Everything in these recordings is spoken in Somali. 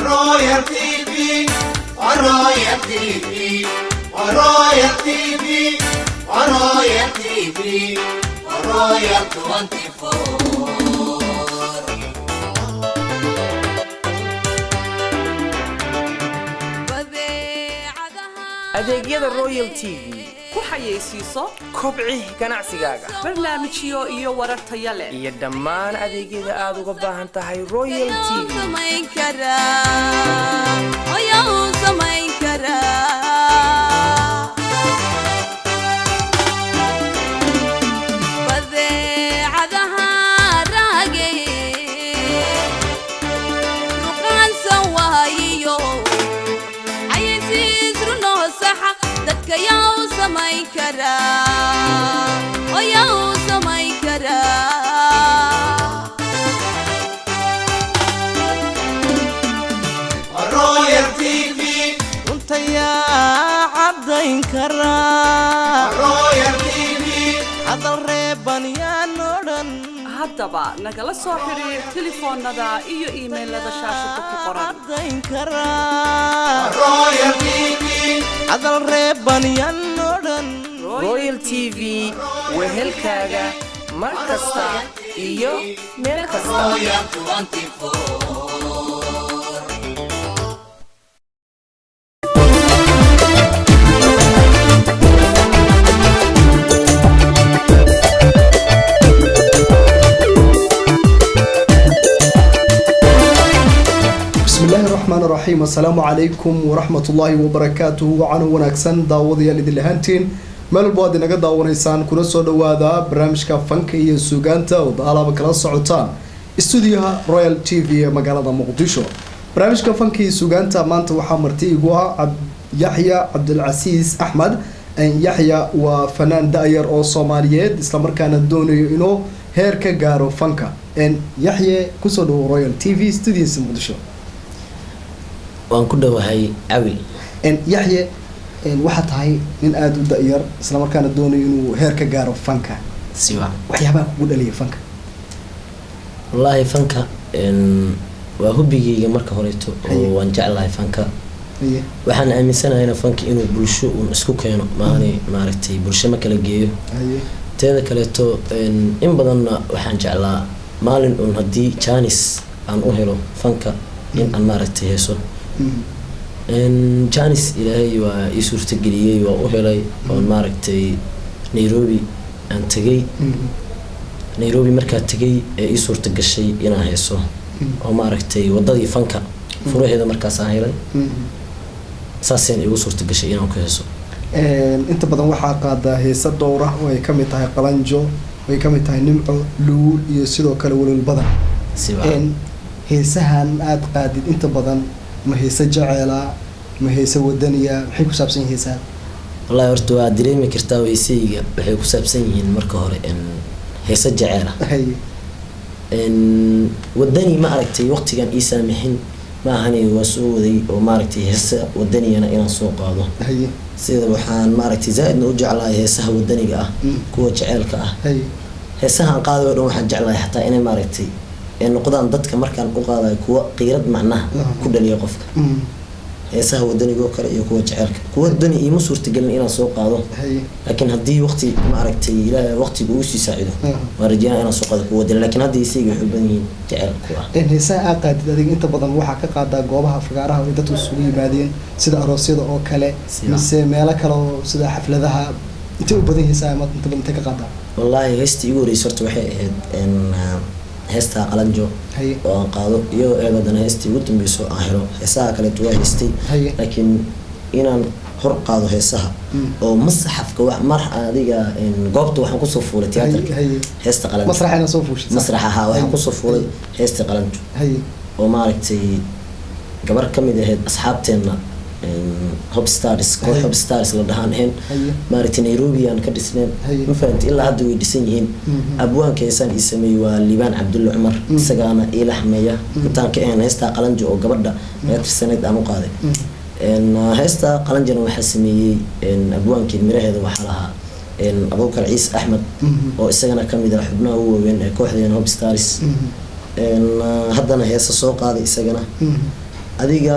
Royal TV, Royal TV, Royal TV, Royal TV, Royal 24. adeegyada Royal TV ku xayeysiiso kobci ganacsigaaga barnaamijyo iyo warar tayo leh iyo dhammaan adeegyada aad uga baahan tahay Royal TV Royal TV, runtiya cabdayn kara Royal TV, hadal reeban yaan odhan haddaba nagala soo xiriir telefoonada iyo emailada shaashada ku qoran cabdayn kara Royal TV, hadal reeban yaan odhan Royal TV wehelkaaga mar kasta iyo meel kasta Royal 24. الرحمن الرحيم السلام عليكم ورحمة الله وبركاته وعن ونكسن داود يلي دلهانتين مال بعد نجد داونيسان كنا صدوا هذا برنامج كفنكي سوغانتا وضعلا بكلا صعوتان استوديوها رويال تي في مقالة مقدشو برنامج كفنكي سوغانتا مانت وحمرتي جوا يحيى عبد العزيز أحمد أن يحيى وفنان داير أو صوماليات إسلام كان الدوني إنه هيرك جارو فنكا أن يحيى كسودو رويال تي في استوديو مقدشو waan ku dhawahay awil yaxye waxaad tahay nin aad u da'yar isla markaana doonayo inuu heer ka gaaro fanka siwa waxyaabaha kugu dhaliya fanka wallahi fanka waa hubigayga marka horeeto oo waan jeclahay fanka waxaan aaminsanahay in fanka inuu bulsho uu isku keeno maaragtay bulsho ma kala geeyo teeda kaleeto in badanna waxaan jeclaa maalin uun haddii jaanis aan u helo fanka in aan maaragtay heeso jaanis ilaahay waa ii suurtageliyey waa u helay oon maaragtay Nairobi aan tagay Nairobi markaa tagay ee ii suurta gashay inaan heeso oo maaragtay wadadii fanka furaheeda markaas aan helay saaseen igu suurta gashay inaan ku heeso inta badan waxaa qaadaa heesa dhowr ah oo ay ka mid tahay qalanjo oo ay ka mid tahay nimco luul iyo sidoo kale walwal badan heesahan aad qaadid inta badan ma heesa jaceela ma heesa wadaniya maxay ku saabsan yihiin heesaha wallahi horta waa dareemi kartaa heesayga waxay ku saabsan yihiin marka hore heesa jaceela wadani ma aragtay waqtigan ii saamixin ma ahani waa soo waday oo maaragtay heesa wadaniyana inaan soo qaado sida waxaan maaragtay zaaidna u jeclahay heesaha wadaniga ah kuwa jaceelka ah heesaha aan qaadayo dhan waxaan jeclahay xataa inay maaragtay noqdaan dadka markaan u qaadayo kuwa qiirad macnaha ku dhaliya qofka heesaha wadaniga kale iyo kuwa jaceelka kuwa wadani ima suurtagelin inaan soo qaado laakiin haddii waqti maaragtay ilaahay waqtiga uu sii saacido waan rajaynaa inaan soo qaado kuwa wadani laakiin haddii isaga waxay badan yihiin jaceelku ah heesaha aad qaadid adiga inta badan waxaa ka qaadaa goobaha fagaaraha oo dadku isugu yimaadeen sida aroosyada oo kale mise meelo kale oo sida xafladaha intee u badan heesaha ama inta badan intee ka qaadaa wallahi heestii igu horreysay horta waxay ahayd heesta qalanjo oo aan qaado iyo eegadana heestii ugu dambeysay aan helo heesaha kale waa heestay laakiin inaan hor qaado heesaha oo masraxafka wax mar adiga goobta waxaan ku soo fuulay tiyaatarka heesta qalanjo masraxana soo fuushay masraxaha waxaan ku soo fuulay heesta qalanjo oo maaragtay gabar kamid ahayd asxaabteena Hop Stars la dhahaan ahayn maaragtay Nairobi aan ka dhisneen ma fahanti ilaa hadda way dhisan yihiin abwaanka heesaan ii sameeyay waa Liibaan Cabdulle Cumar isagaana ila xameeya intaan ka ahayn heesta qalanjo oo gabadha meetirsaneed aan u qaaday heesta qalanjana waxaa sameeyay abwaankii miraheeda waxaa lahaa Abuukar Ciise Axmed oo isagana kamid ah xubnaha ugu waaweyn ee kooxdeena Hop Stars haddana heesa soo qaaday isagana adiga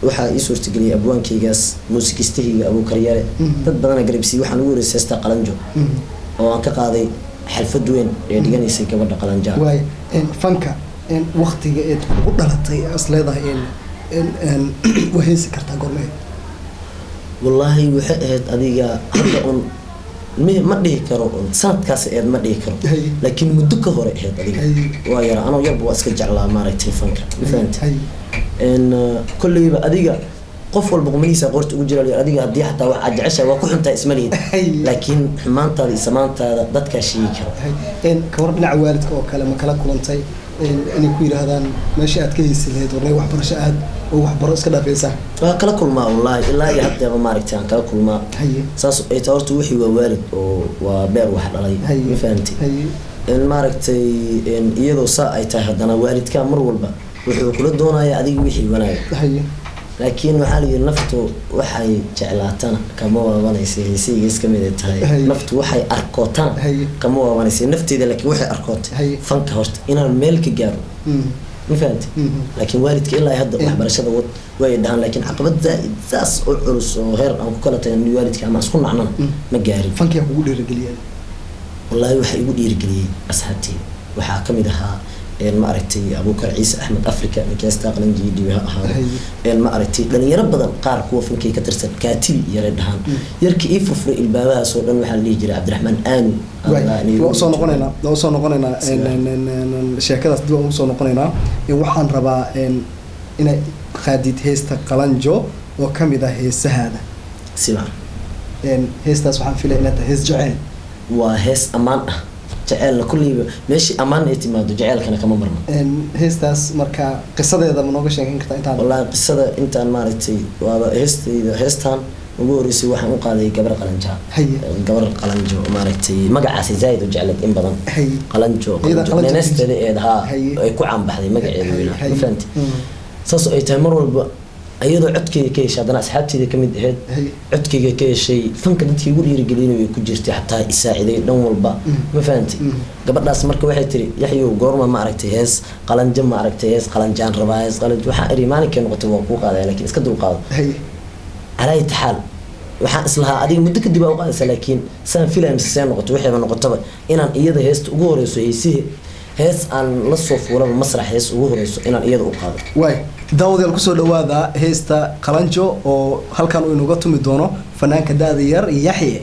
waxaa ii suurtageliyay abwaankaygaas muusikistahayga Abu Karyare dad badan garabsi waxaan ugu horeysay heesta qalanjo oo aan ka qaaday xalfad weyn ee dhiganaysay gabadha qalanjo waay fanka waqtiga ee ku dhalatay asleedahay waxaysi kartaa goormee wallahi waxay ahayd adiga hadda on ma dhihi karo sanadkaas eed ma dhihi karo laakiin muddo ka hore ahayd adiga waa yara anoo yarba waa iska jeclaa maaragtay fanka fahantay kulliba adiga qof walba qumaniisa qorta ugu jira adiga hadii xataa waxa jeceshay waa ku xuntaa ismaliid laakiin xumaantaada iyo samaantaada dadka sheegi karo ka war dhinaca waalidka oo kale ma kala kulantay inay ku yiraahdaan meesha aad ka heesileed warnay waxbarasho aad oo waxbaro iska dhaafaysaa waa kala kulmaa wallahi ilaa iyo hadda ma maaragtay aan kala kulmaa saas ay taartu wixii waa waalid oo waa beer wax dhalay ma fahantay maaragtay iyadoo saa ay tahay hadana waalidka mar walba wuxuu kula doonayaa adiga wixii wanaag laakiin waxa la yiri naftu waxay jeclaatana kama waabanaysa heesiga iska mid tahay naftu waxay arkootana kama waabanaysa nafteeda laakiin waxay arkootay fanka horta inaan meel ka gaaro ma fahantay laakiin waalidka ilaa hadda waxbarashada way dhahan laakiin caqabad zaas oo culus oo heer aan ku kala tagnay waalidka ama isku nacnana ma gaarin fanka ugu dhiirigeliyay wallahi waxa igu dhiirigeliyay asxaabtii waxa kamid ahaa ما أرتي أبو كر عيسى أحمد أفريقيا مكانستا قلنا جديد وها ما أرتي لأن يربضن قار كوا فنكي كترسل كاتبي يردهان يركي يفرفر البابا صورنا محل يجري عبد الرحمن آن لو صار نقولنا الشركات دوا صار نقولنا وحن ربا إن خديت هيستا قلنجو وكم إذا هيس هذا سمع هيستا سبحان في لأن هيس جعل وهيس أمان جعل كل ماشي أمان اعتماد جعل كنا كمان مرة هيستاس مركا قصة هذا منوقش يعني كنت أنت والله قصة أنت مارتي هيستان وقولي واحد مقالي قبر قلنجا قبر قلنجو مارتي مقع عسي زايد وجعلت إن بدن قلنجو ناس تدي ها يكون عم بحدي مقع ولا فهمت صاص أي تمر أيضا عدكي كيش هذا ناس حتى إذا كمد هاد عدكي كيش شيء فنك أنت يقول يرجلين ويكون جرتي حتى يساعد نوم البا ما فهمتي قبل ناس مركب واحد تري يحيو قرمة ما عرفتي هيس قلن جم ما عرفتي هيس قلن جان ربايز قلن وحقري ما نكين نقطة وقوق هذا لكن إسكدوا قاضي على أي حال وحاس لها أدي مدك الدبا وقاس لكن سان فيلم سان نقطة واحد من نقطة إن إيده هيس تقول يسوي هيس عن لصف ولا المسرح هيس وهرس إن إيده وقاضي واي داود الكسر لواذا هيستا قلنجو أو هل كانوا ينقطوا مدونه فنان كداد ير يحيى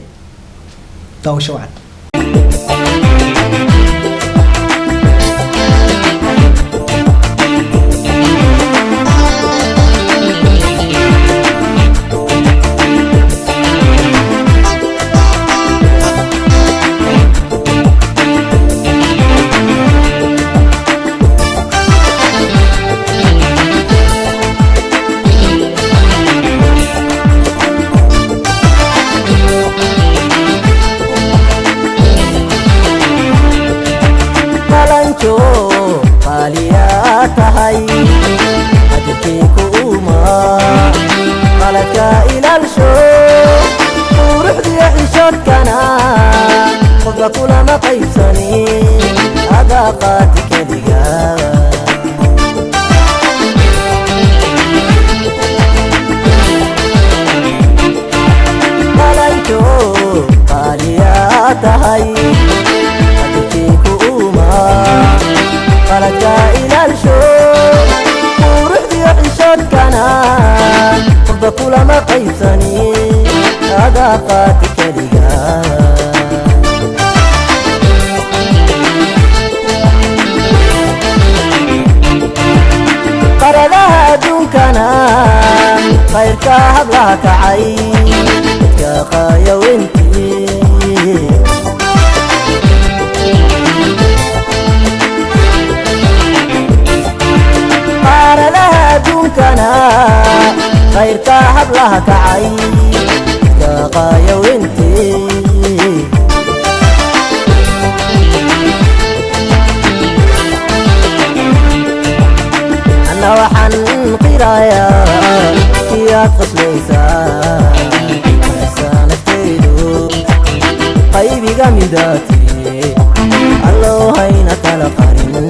داو شوعن كل ما قيسني هذا قاتك دقا ملايكو قاليات هاي أدكيك أوما قالت إلى الشوق ورحدي عشان كنا كل ما قيسني هذا قاتك دقا دونكنا خير كهب لك عين كاقايا وانتي قال لها دونكنا خير كهب لك عين كاقايا وانتي وحن قرايا فيها قسليسا لسانك تيدو قيبي قميداتي الله هينك لقارن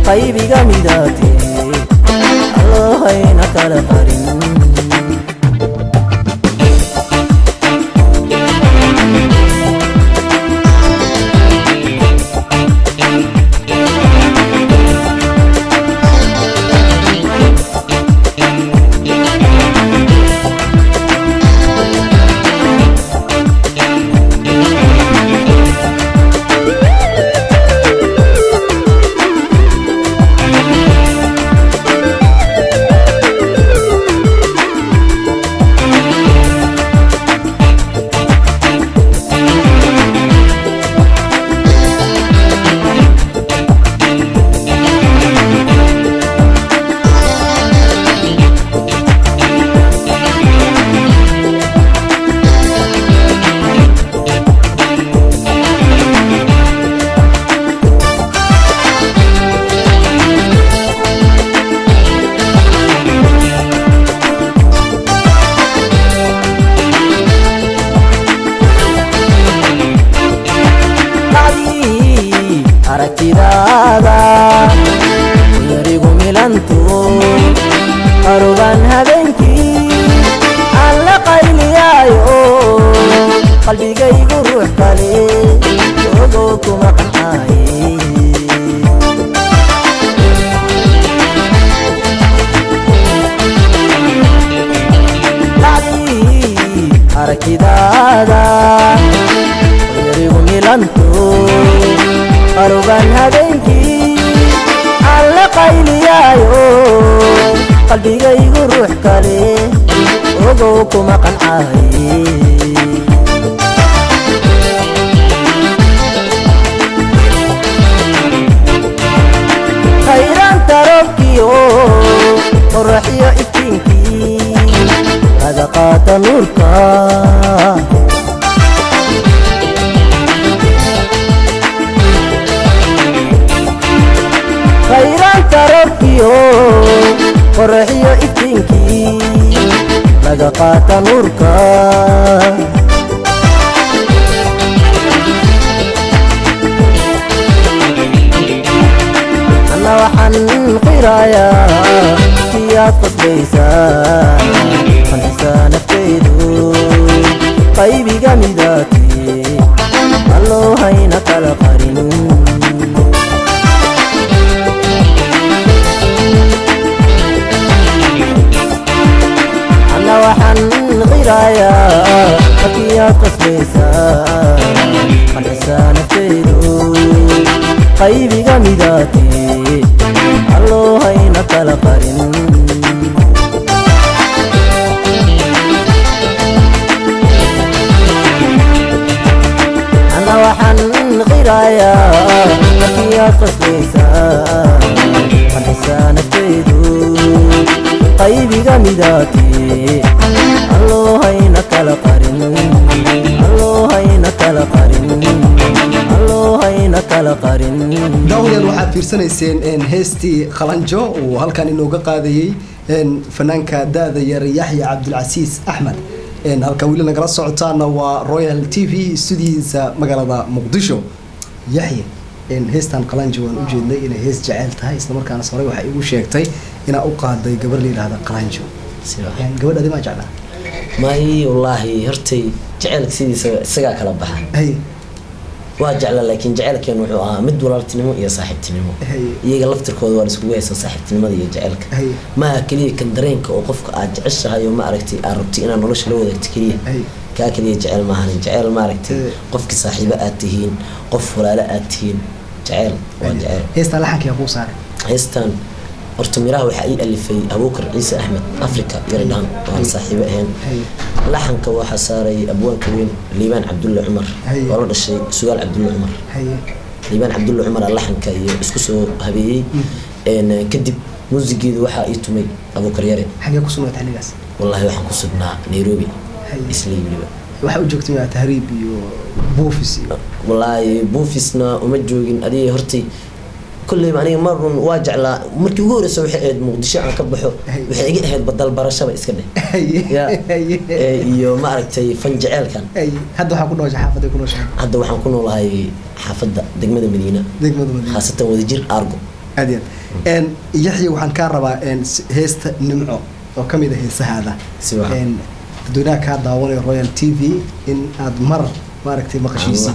qaybiga midaate allahayna kala qarin aragtidaada yarigu milanto arugan habeenkii aan la qayliyaayo qalbigaygu ruux kale joogo kuma qancaaye aragtidaada yarigu milanto arugan habeenkii aan la qayliyaayo qalbigaygu ruux kale ogow kuma qancaaye khayraanta roobkiyo qoraxyo iftiinkii laga qaata nuurka khayraanta roobkiyo qoraxyo iftiinkii laga qaata nuurka anna waxaan qirayaa kiyaad qasbaysaa qanxisaa naftaydu qaybiga midaate alloo hayna kala qarin waxaan qirayaa markiyaad qasbaysaa qanxisaa naftaydu qaybiga midaate alloo hayna kala qarin anna waxaan qirayaa markiyaad qasbaysaa qanxisaa naftaydu qaybiga midaate alloo hayna kala qarin alloo hayna kala qarin alloo hayna kala qarin daawadayaal waxaad fiirsanayseen heestii qalanjo uu halkan inooga qaadayey fanaanka da-da yar yaxya cabdilcasiis axmed halka weli nagala socotaana waa royal t v studiyiisa magaalada muqdisho yaxya heestan qalanjo waan u jeednay inay hees jeceyl tahay islamarkaana horey waxay igu sheegtay inaa u qaaday gabar la yidhaahda qalanjo gabadh adimaa jeclaa may wallaahi hortay jaceylka sidiisa isagaa kala baxa waa jecla laakiin jaceylkeen wuxuu ahaa mid walaaltinimo iyo saaxiibtinimo iyaga laftirkooda waa iskugu haysan saaxiibtinimada iyo jaceylka maaha keliya kan dareenka oo qofka aad jeceshahay oo ma aragtay aad rabtay inaad nolosha la wadaagto keliya kaa keliya jeceyl maahan jeceyl ma aragtay qofki saaxiibo aad tihiin qof walaalo aad tihiin jeceyl waa jeceyl heestan laxankiyaa kuu saaray heestan horta miraha waxaa ii alifay abuukar ciise axmed africa yaridhaan waan saaxiibo ahayn laxanka waxaa saaray abwaanka weyn liibaan cabdulle cumar oo la dhashay sugaal cabdulle cumar liibaan cabdulle cumar laxanka iyo isku soo habeeyey kadib muusigeedu waxaa ii tumay abuukar yare xagee ku sugnayd xilligaas wallaahi waxaan ku sugnaa nairobi islay weliba waxaa u joogtay waa tahriib iyo buufis iyo wallaahi buufisna uma joogin adigay hortay كل ما أنا مرة واجع لا مركبور سوي حد مقدشة عن كبحه وحقيقة هاد بدل برشة بإسكنه يا ما عرفت فنجعل كان هذا حكون وجه حافظ يكون وجه هذا وحكون والله حافظ دقمة المدينة خاصة وذجير أرجو أدين إن يحيى وحن كهرباء إن هيست نمعو أو كم إذا هيست هذا إن دونا كهذا ولا رويال تي في إن أدمر ماركتي مقشيسي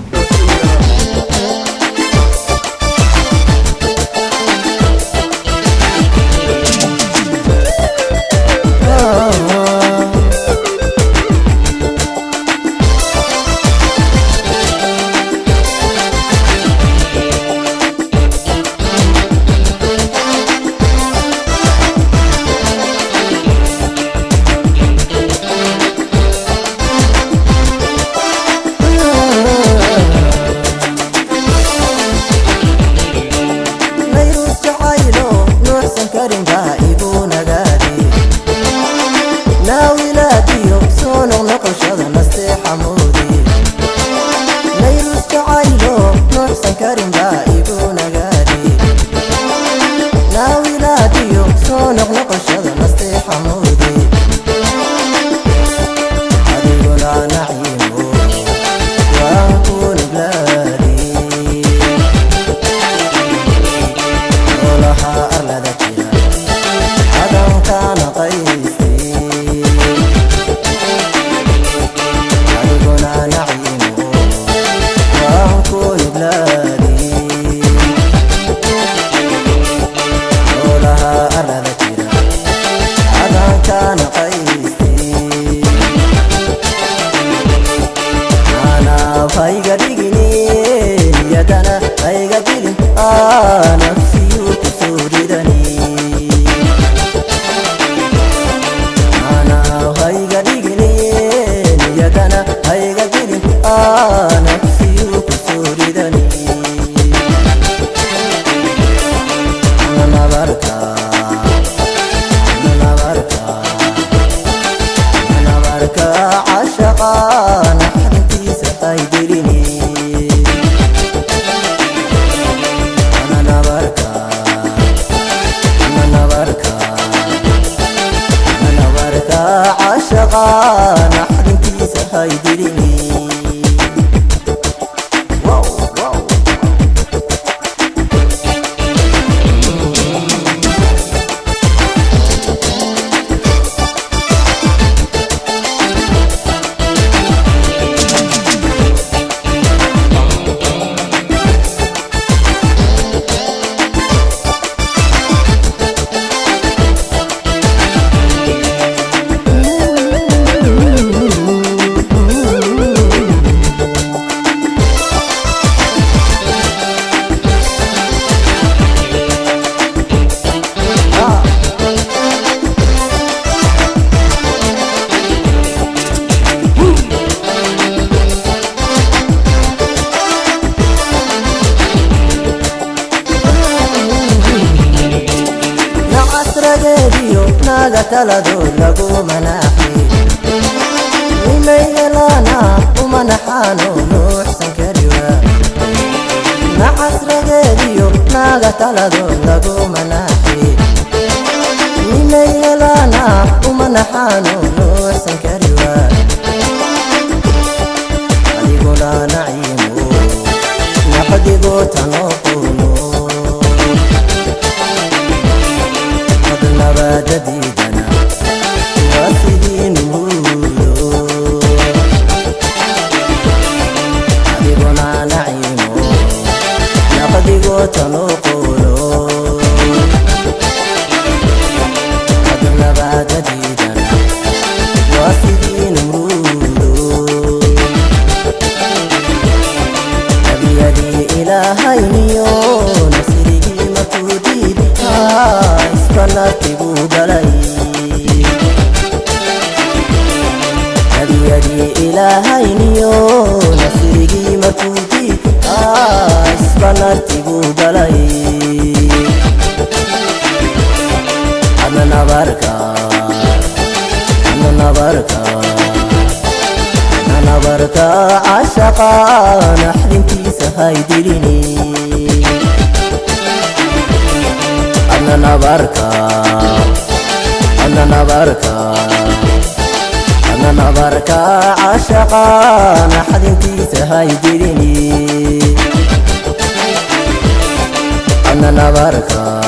أنا نبركا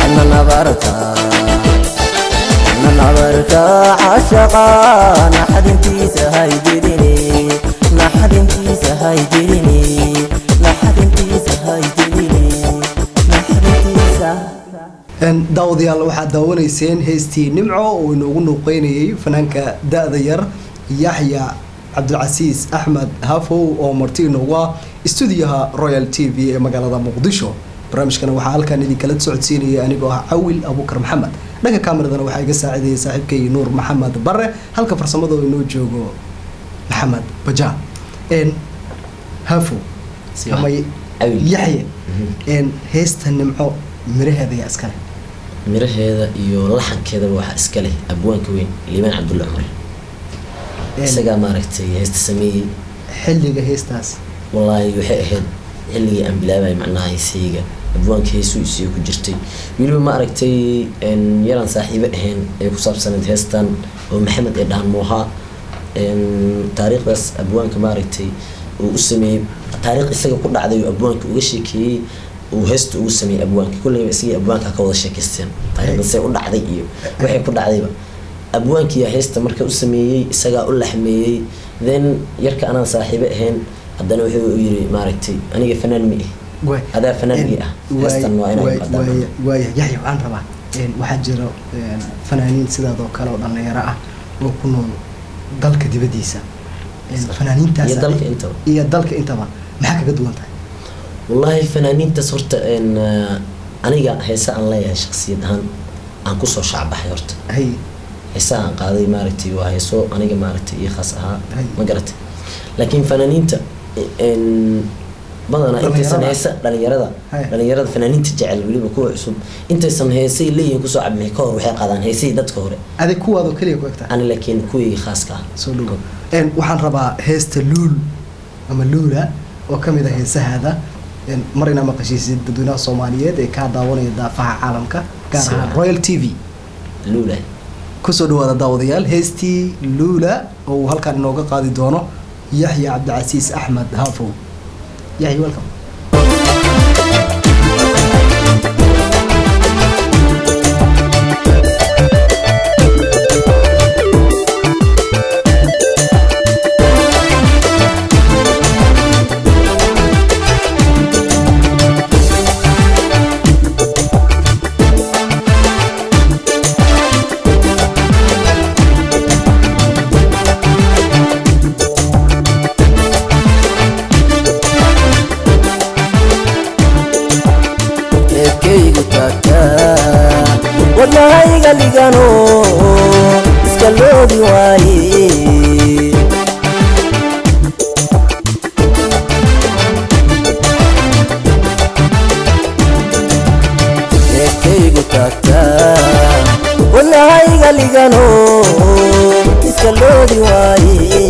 أنا نبركا أنا نبركا عشقا نحد انتي سهيديني نحد انتي سهيديني نحد انتي سهيديني نحد انتي daawadayaal waxaad daawanayseen heestii nimco oo inoogu nuuqeynayay fanaanka da-da yar yaxya cabdilcasiis axmed hafow oo marti inoogu ah stuudiyaha royal t v ee magaalada muqdisho. barnaamijkana waxaa halkan idinkala socodsiinayay anigoo ah cawil abuukar maxamed, dhanka kaameradana waxaa iga saacidayay saaxiibkay nuur maxamed bare, halka farsamada oo inoo joogo maxamed bajaan. hafow ama yaxya heesta nimco miraheeda yaa iskale? miraheeda iyo laxankeedaba waxaa iska leh abwaanka weyn liibaan cabdulla cumar, isagaa maaragtay heesta sameeyey. xilliga heestaas wallaahi waxay ahayd xilligii aan bilaabay macnaha heesayga, abwaanka heesuu isiyo ku jirtay. weliba maaragtay yaraan saaxiibo ahayn ay ku saabsanayd heestan oo maxamed ee dhahan moohaa. taariikhdaas abwaanka maaragtay uu u sameeyey, taariikh isaga ku dhacday oo abwaanka uga sheekeeyey uu heesta ugu sameeyey abwaanka. kulleyba isagii abwaanka ka wada sheekaysteen taariikhda say u dhacday iyo waxay ku dhacdayba. abwaankiyaa heesta marka u sameeyey, isagaa u laxmeeyey. then yarka anaan saaxiibo ahayn haddana wuxuu u yiri maaragtay aniga fanaan mi adaa fanaanigii ah, heestan waa waaya yaxya waxaan rabaa waxaa jiro fanaaniin sidaadoo kale oo dhallinyaro ah oo ku nool dalka dibadiisa, fanaaniintaas iyo dalka intaba maxaa kaga duwan tahay? wallaahi fanaaniintaas horta aniga heesa aan leeyahay shaksiyad ahaan aan kusoo shacbaxay horta. heesaha aan qaaday maaragtay waa heeso aniga maaragtay ii khaas ahaa, ma garatay. laakiin fanaaniinta badanaa intaysan heesa dhalinyarada fanaaniinta jecel weliba kuwa cusub intaysan heesay leeyihiin kusoo cabmixi ka hor waxay qaadaan heesay dadka hore. adig kuwaadoo keliya ku egtaa? ani laakiin kuwayga khaaska ah. soo dhow waxaan rabaa heesta luul ama luula oo ka mid ah heesahaada mar inaa maqashiisid dadweynaha soomaaliyeed ee kaa daawanaya daafaha caalamka gaar ahaan royal t v. luula kusoo dhawaada daawadayaal heestii luula oo uu halkaan inooga qaadi doono yaxya cabdilcasiis axmed hafow. yaxya welcome. wadnahayga ligano iska loodi waaye eekaygu taagtaa wadnahayga ligano iska loodi waaye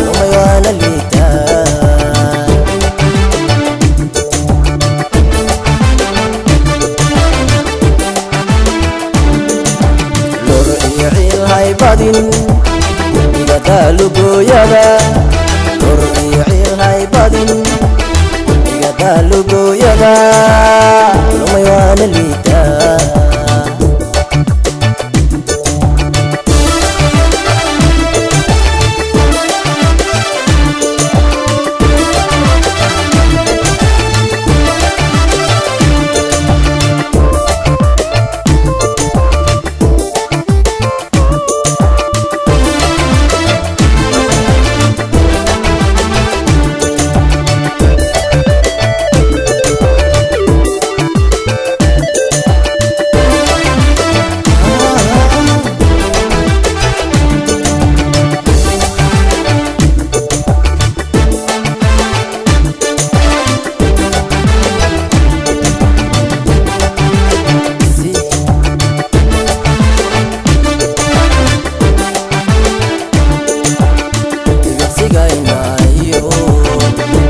lumay waana liitaa lor iyo ciil haybadin igadaa lugooyada lor iyo ciil haybadin igadaa lugooyada lumay waana liitaa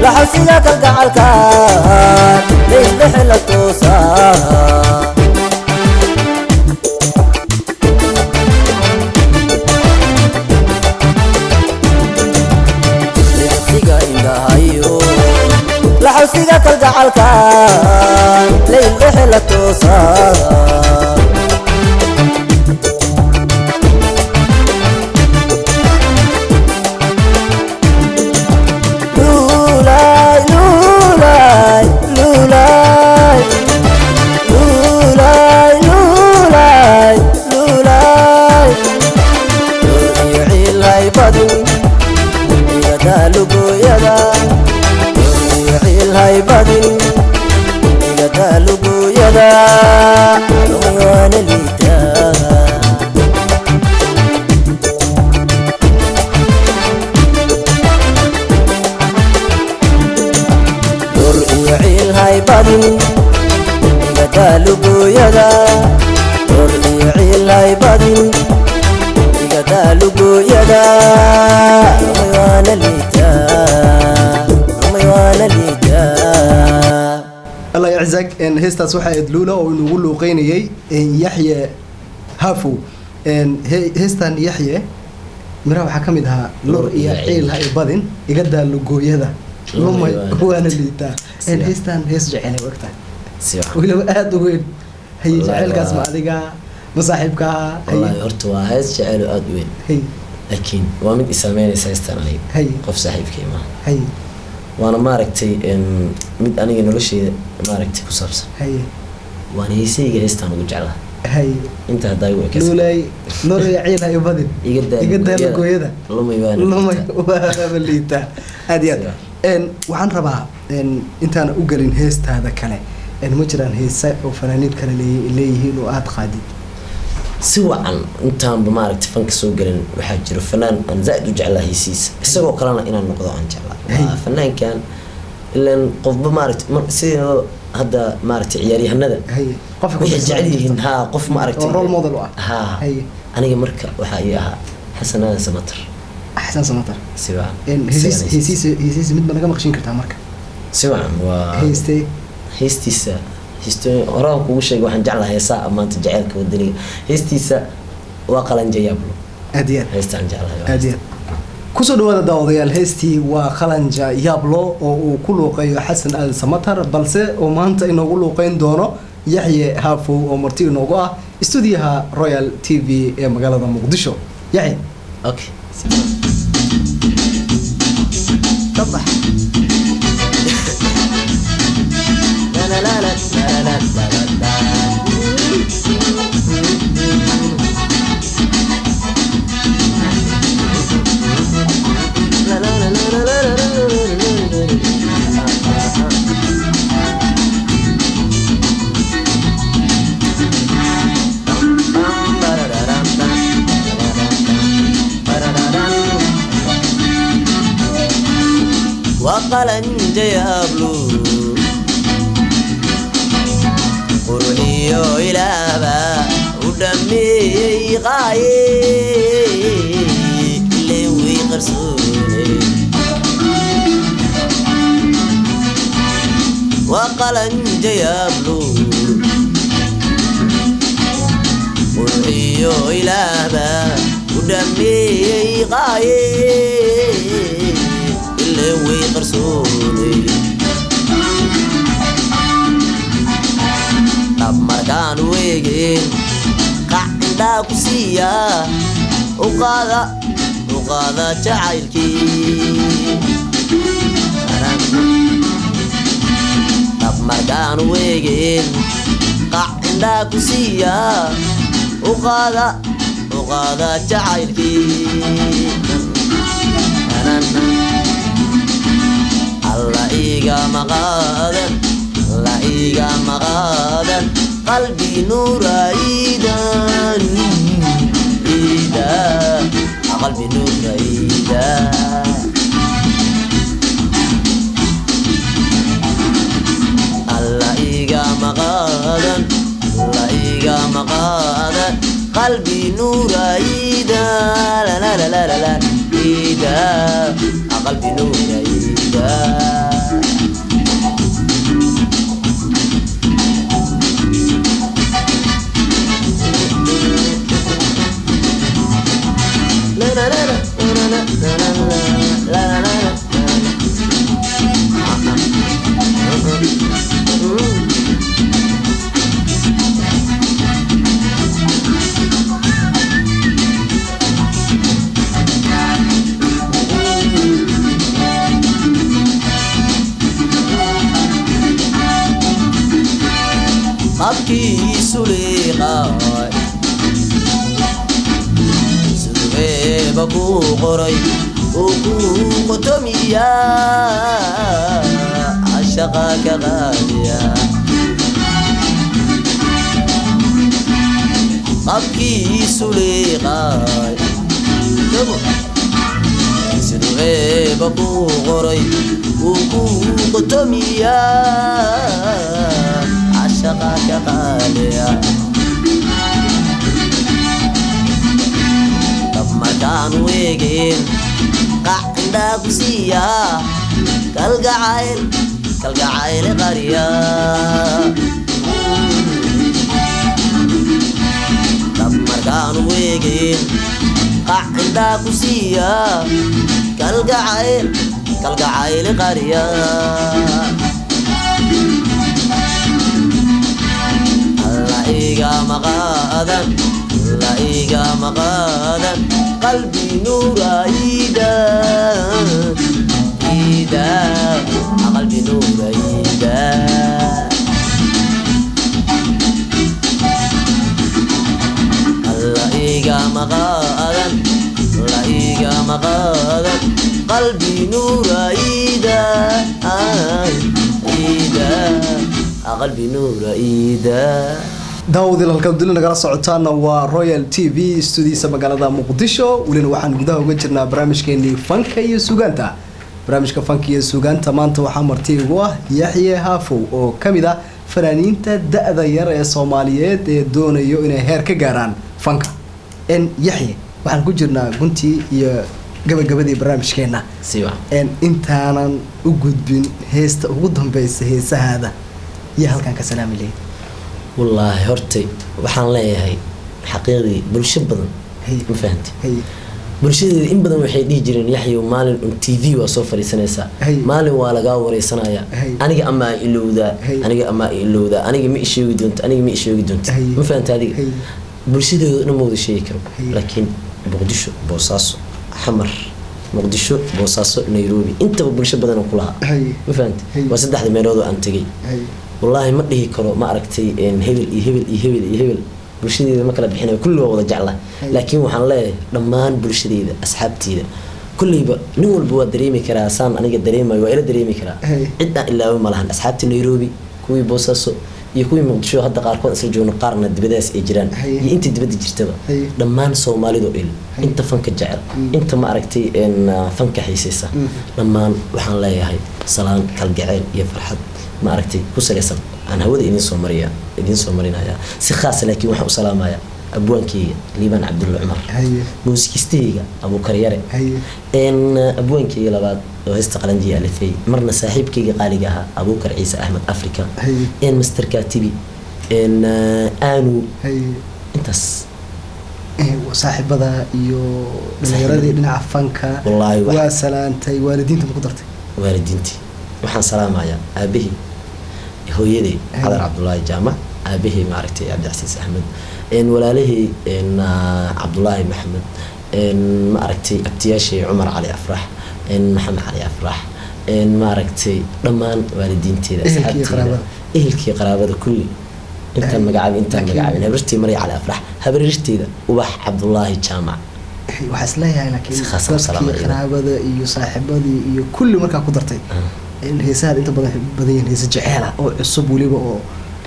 laxawsiga kalgacalka leylexela toosa laxawsiga kalgacalka leylexela toosa الله يعزك إن هيستاس waxaa idluula oo inuu luuqeynayay Yaxye Hafu in heestan Yaxye mira waxa kamid ahaa lor iyo ciil hay badin iga daalugooyada lumay waana liitaa in heestan hees jecel waqta wilo aad u weyn hay jecelkaas ma adiga masaaxibka wallahi horta waa hees jecel aad u weyn hay laakiin waa mid isaameynaysa heestan hay qof saaxiibkay ma hay وانا ماركتي مد انيga nolosheeda maaragtay ku saabsan hay waan heesayga heestan ugu jeclaa hay inta haday way ka lulay lor iyo ciil hay badin iga daalugooyada lumay waana liitaa aad iyo aad waxaan rabaa intaan u galin heestaada kale ma jiraan heesa oo fanaaniin kale leeyihiin oo aad qaadid si wacan intaan ba maaragtay fanka soo galin waxaa jiro fanaan aan zaid u jeclaa heesiisa isagoo kalena inaan noqdo aan jeclaa fanaankan ilaan qofba maaragtay sidoo hadda maaragtay ciyaaryahanada qofka waxay jecel yihiin qof maaragtay role model aniga marka waxa ay ahaa xasan samatar أحسن سمطر سواء هيسيس مد بنا مقشين كرتها مركب سواء هيستيسا وراك وش يقول حنجعلها هي ساعة ما تجعلك والدنيا هيستيسا وقلن جيابلو أديان هيست حنجعلها أديان كسر هذا داوديال هيستي وقلنجا يابلو وكله قيو حسن السمطر بلسه وما أنت إنه كله قين دونه يحيى هافو ومرتي نوجا استوديوها رويال تي في مقالة مقدشو يحيى أوكي طبح لا لا لا لا لا وقلن جيابلو قرحيو إلابا ودمي غاي اللي qarsoonay وقلنج يبلو قرحيو إلهبا ودمي غاية اللي وي قرصوني طب مركان ويجين قعدا كسيا وقاذا جعيلكي طب مركان ويجين قعدا كسيا وقاذا جعيلكي الله إيجا مغادن الله إيجا مغادن قلبي نور عيدان عيدا قلبي نور عيدا الله إيجا مغادن الله إيجا مغادن قلبي نور عيدا لا لا لا لا لا عيدا قلبي نور عيدا لا لا لا لا لا لا لا لا أبكي سليقاي سلوي بكو قري وكو قتميا عشقك غاليا أبكي سليقاي سلوي بكو قري وكو قتميا عشقك غاليا طب ما كان ويجين قعدا قسيا كالقعايل غريا طب ما كان ويجين قعدا قسيا كالقعايل غريا إيجا مغادن لا إيجا مغادن قلبي نور عيدا عيدا قلبي نور عيدا لا إيجا مغادن لا إيجا مغادن قلبي نور عيدا عيدا قلبي نور عيدا daawadiil halkaad duli nagala socotaana waa Royal TV studiisa magaalada Muqdisho waliin waxaan gudaha uga jirnaa barnaamijkeennii fanka iyo suugaanta barnaamijka fanka iyo suugaanta maanta waxaa marti ugu ah Yaxye Haafow oo kamid ah fanaaniinta da'da yar ee Soomaaliyeed ee doonayo inay heer ka gaaraan fanka Yaxye waxaan ku jirnaa guntii iyo gabagabadii barnaamijkeena intaanan u gudbin heesta ugu dambaysa heesahaada iyo halkan ka salaami leeyahay والله هرتي وحان ليهي حقيقي برشة بدن ما فهمت برشة إن بدن وحي دي جيرين يحيى ومالن تي في وصوفري سنة مالن ولا قاوري سنايا أنا أما إلو ذا أنا أما إلو ذا أنا مي شيء دونت أنا مي شيء دونت ما فهمت هذه برشة نموذج شيء كرو لكن مقدشو بوصاص حمر مقدشو بوصاص نيروبي أنت برشة بدن كلها ما فهمت وسد أحد ميرودو أنتجي والله ما دهي كرو ما أركتي إن هبل برشدي ما كلا بحنا كله وضع جعله لكن وحنا لا لما برشدي أصحابتي كل نقول بود دريمي كرا سام أنا قد دريمي وإلى دريمي كرا عدنا إلا ما لهن أصحابتي نيروبي كوي بوساسو يكوي مقدشو هذا قاركون أصل جون قارنا دبداس إجران أنت دبدي جرتبا لما نسومالي دو إل أنت فنك جعل أنت ما أركتي إن فنك حيسيسة لما وحنا لا هاي سلام كالجعل يفرحت ما أركتي كسر يسم أنا هو إدين سومريا إدين سومرينا يا سخاص لكن وحنا سلامايا أبوانكي ليبان عبد الله عمر هي موسيقيستيga أبو كريرة هي إن أبوانكي لبعض وهستقلنجي ألفي مرنا صاحبكي قالجها أبو كر عيسى أحمد أفريكا هي إن مستر كاتبي إن آنو هي إنتس وصاحب هذا يو نيرادي دنا فانكا والله وسلامتي والدينتي مقدرتي والدينتي وحن سلام يا أبيه هو يدي حضر عبد الله جامع أبيه معركتي عبد العزيز أحمد إن ولاله إن عبد الله محمد إن معركتي أبتياشي عمر علي أفرح إن محمد علي أفرح إن معركتي لما والدينتي إهلكي قرابة كل أنت مقعب أنت مقعب هبرتي مري على أفرح هبرتي ذا وبح عبد الله جامع وحسلها لكن خاصة سلام قرابة يو صاحب يو كل مركا قدرتي إن هي سهل أنت بدين هي سجعلة أو عصب وليبا أو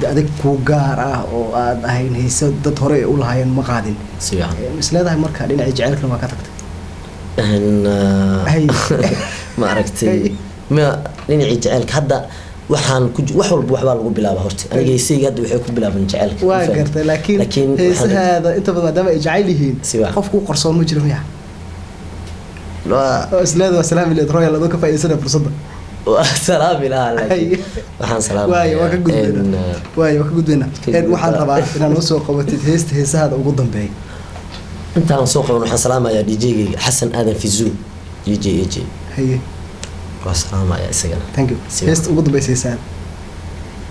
أديك كوجارة أو هاي هي سد طريق أول هاي المقادين سبحان مثل هذا مركا لين عجعلك لما كتبت إن معركتي ما لين عجعلك هذا waxaan ku wax walba waxba lagu bilaabo horta aniga heesayga hadda waxay ku bilaabeen jaceelka waa gartay laakiin heesaha inta badan dama ay jacayl yihiin qofku qarsoon ma jiro miyaa waa islaad waa salaam ilaa royal adoo ka faa'iideysana fursadda salaam ilaa laakiin waxaan salaam waa ka gudbina waxaan rabaa inaan u soo qabatid heesaha ugu dambeeyay intaan soo qaban waxaan salaamayaa DJ-gayga Xasan Aadan Fizu DJ haye والسلام يا سجن. Thank you. هست وقدم بيسيسان.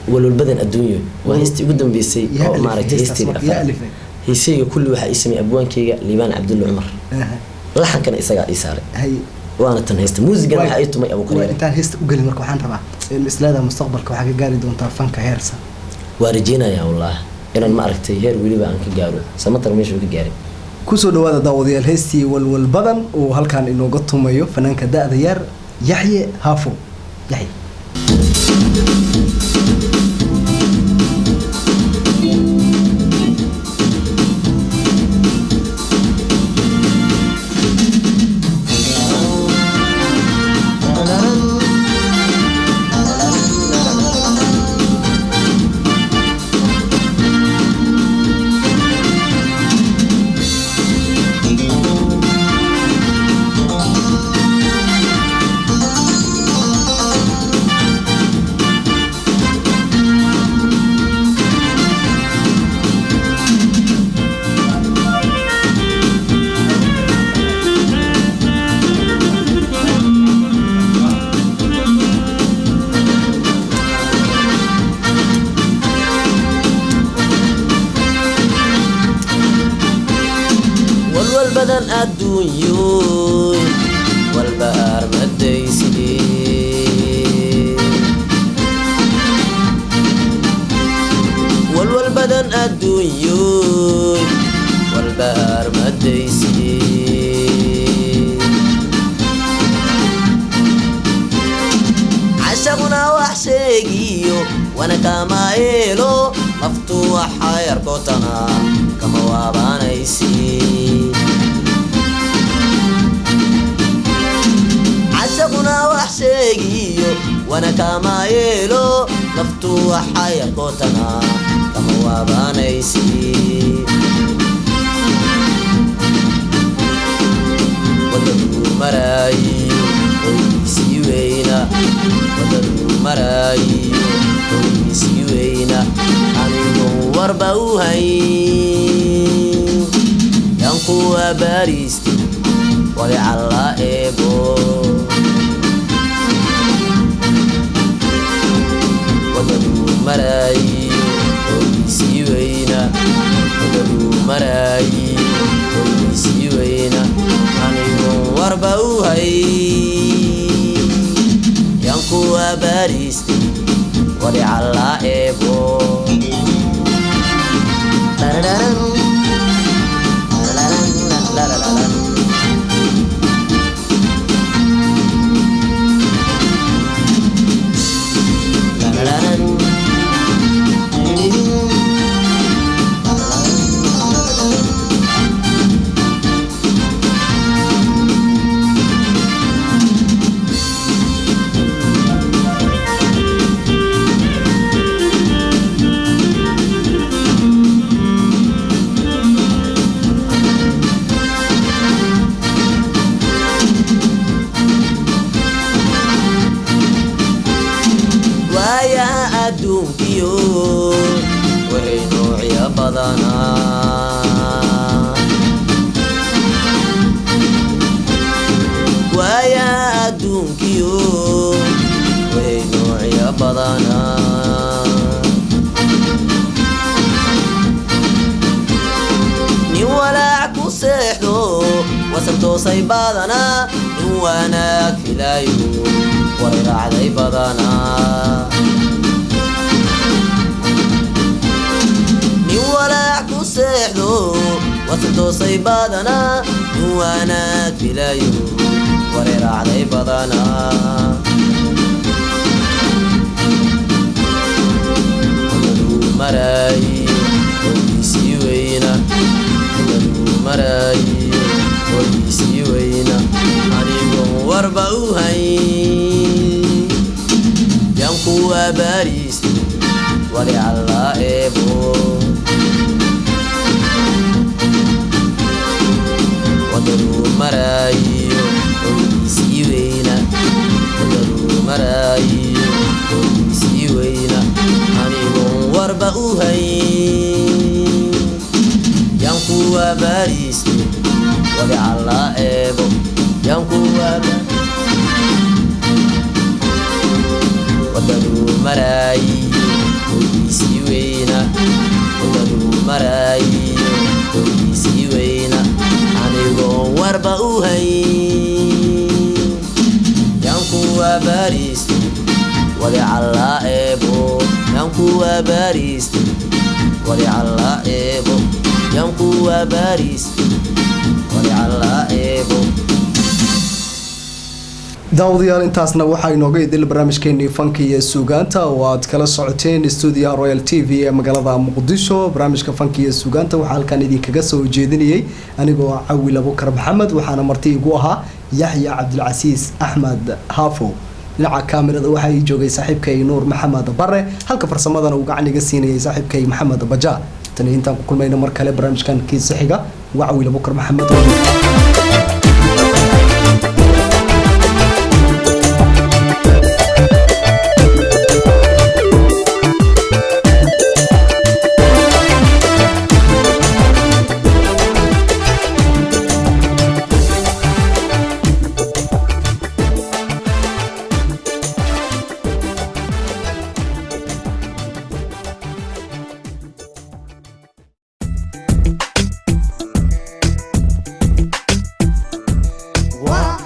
والبدن الدنيا وهست وقدم بيسي أو ما رأيت هست هيسي كل واحد اسمي أبوان كيجا ليبان عبد الله عمر. لحن كان إسقى إسارة. هي. وأنا تنهست موسيقى ما حيته ما أبو كريم. أنت هست وقل مركو حان تبع. الإسلام مستقبل كوحاجة قاري دون طرفان كهيرسا. وارجينا يا الله. أنا ما رأيت هير ولي بقى أنك جارو. سمطر مش بك جاري. كسر هذا داودي الهستي والبدن وهل كان إنه قطهم أيوه فنان كدا ديار يحيى هافو يحيى والبدن الدنيا والبقر مديسي والبدن الدنيا والبقر مديسي عشقنا وحشيجيو وانا كما إيلو مفتوح يركضنا كما وابانيسي عشقنا وحشيجيو وانا كما يلو مفتوح يركضنا كما وابانيسي ودلو مراي ويسي وينا ودلو مراي ويسي وينا أنو وربوهي ينقو باريستي ولعلى إبو ودلو مراي ويسي وينا ودلو مراي ويسي وينا أنو وربوهي ينقو باريستي ولعلى إبو لا لا لا لا لا لا adduunkiyo waxay noocya badanaa waaya adduunkiyo waxay noocya badanaa nin walaac ku seexdo wasal toosay badanaa nin wanaag filaayo way raacday badanaa nin walaac ku seexdo wasal toosay badanaa nin wanaag filaayo way raacday badanaa wadaduu maraayo waydiisii weyna wadaduu maraayo waydiisii weyna anigoon warba u hayn yaan kuwa baariista wali alla eebo wadaduu maraayo waydiisii weyna wadaduu maraayo waydiisii weyna anigoon warba u hayn yaan kuwa baariista wali alla eebo yaan kuwa wadaduu maraayo waydiisii weyna wadaduu maraayo waydiisii weyna anigoon warba u hayn yaan kuwa baariista wali alla eebo yaan kuwa baariista wali alla eebo yaan kuwa baariista wali alla eebo daawadayaal intaasna waxaa inooga idil barnaamijkeenii fanka iyo suugaanta oo aad kala socoteen stuudiyaha Royal TV ee magaalada Muqdisho. barnaamijka fanka iyo suugaanta waxaa halkan idinkaga soo jeedinayay anigoo Cawil Abukar Maxamed, waxaana marti igu ahaa Yaxya Cabdilcasiis Axmed Haafo. dhinaca kaamirada waxaa ii joogay saaxiibkay Nuur Maxamed Barre, halka farsamadana uu gacan iga siinayay saaxiibkay Maxamed Baja. tan intaan ku kulmayno mar kale barnaamijkan kiisa xiga waa Cawil Abukar Maxamed. Wow.